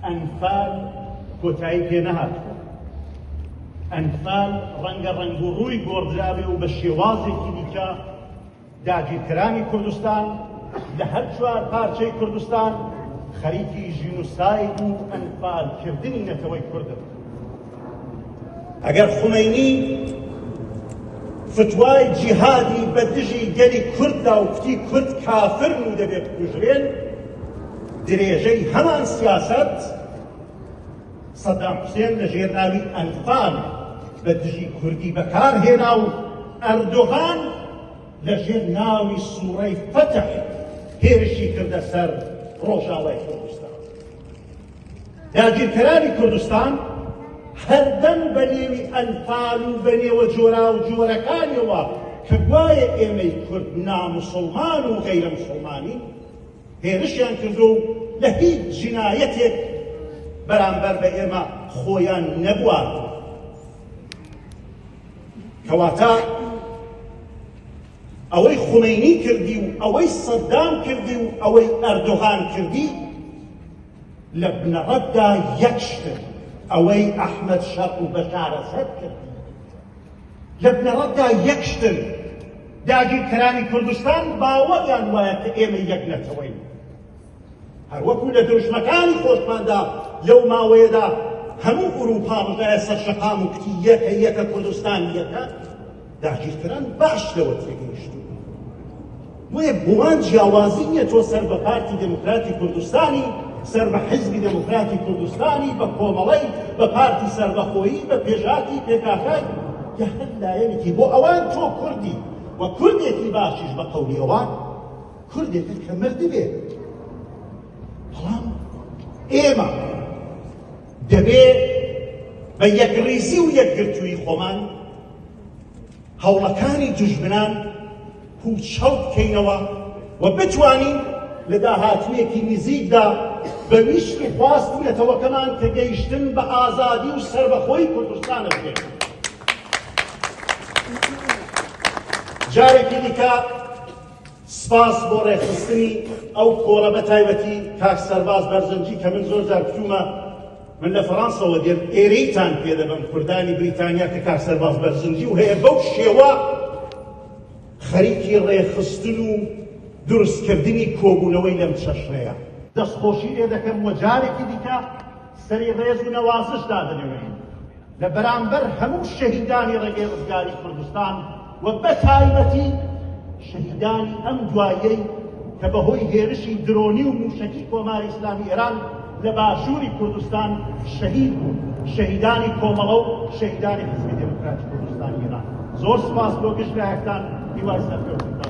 ئەنفال کۆتایی پێ نەهاتووە. ئەنفال ڕەنگە ڕەنگ و ڕووی گۆڕدراوێ و بە شێوازێکی دیکە داگیرکەرانی کوردستان لە هەر چوار پارچەی کوردستان خەریکی ژینۆساید و ئەنفالکردنی نەتەوەی کوردن. ئەگەر خومەینی فتوای جیهادی بە دژی گەلی کورددا و کوتی کورد کافرن و دەبێت بکوژرێن، درێژەی هەمان سیاست سەدام حوسێن لە ژێر ناوی ئەنفال بە دژی کوردی بەکارهێنا و ئەردۆغان لە ژێر ناوی سوورەی فەتح هێرشی کردە سەر ڕۆژاوای کوردستان. داگیرکەرانی کوردستان هەردەم بە نێوی ئەنفال و بە نێوە جۆرا و جۆرەکانیەوە کە گوایە ئێمەی کورد ناموسڵمان و غەیرە موسڵمانی هێرشیان کردو و لە هیچ جینایەتێک بەرامبەر بە ئێمە خۆیان نەبووە. کەواتە ئەوەی خومەینی کردی و ئەوەی سەدام کردی و ئەوەی ئەردۆغان کردی لە بنەڕەتدا یەک شتن، ئەوەی ئەحمەد شەق و بەشار ئەسەد کردی لە بنەڕەتدا یەک شتن. داگیرکەرانی کوردستان باوەڕیان وایە کە ئێمە یەک نەتەوەین. هەروەکو لە دۆژمەکانی خۆشماندا لەو ماوەیەدا هەموو ئوروپا ڕژایە سەر شەقام و کتی یەکە یەکە کوردستان یەکە، داگیرکەران باش لەوە تێگەیشتون. بۆیە بۆمان جیاوازی نییە تۆ سەر بە پارتی دموکراتی کوردستانی، سەر بە حیزبی دموکراتی کوردستانی، بە کۆمەڵەی، بە پارتی سەربەخۆیی، بە پێشاتی پێکاکای یا هەر لایەنێکی بۆ ئەوان تۆ کوردی و کوردێکی باشیش بە قەولی ئەوان کوردێکت کە مردبێ. بەڵام ئێمە دەبێ بە یەکڕیزی و یەکگرتووی خۆمان هەوڵەکانی دوژمنان پوچەڵ بکەینەوە و بتوانین لە داهاتوویەکی نزیکدا بە ویست و خواستی نەتەوەکەمان کە گەیشتن بە ئازادی و سەربەخۆی کوردستانە بکەین. جارێکی دیکە سپاس بۆ ڕێخستنی ئەو کۆڵە بە تایبەتی کاک سەرباز بەرزەنجی کە من زۆر جار کتومە من لە فەڕەنسەوە دێم ئێرەیتان پێدەبم کوردانی بریتانیا کە کاک سەرباز بەرزەنجی و هەیە بەو شێوە خەریکی ڕێخستن و دروستکردنی کۆبوونەوەی لەم چەشنەیە. دەستخۆشی لێ دەکەم وە جارێکی دیکە سەری ڕێز و نەوازشدا دەنێوێن لە بەرامبەر هەموو شەهیدانی ڕێگەی ڕزگاری کوردستان و بە تایبەتی شەهیدانی ئەم دوایەی کە بەهۆی هێرشی درۆنی و موشەکی کۆماری ئیسلامی ئێران لە باشووری کوردستان شەهید بوون، شەهیدانی کۆمەڵە و شەهیدانی حیزبی دموکراتی کوردستانی ئێران. زۆر سپاس بۆ گشت لایەکتان، هیوای سەرکەوتن.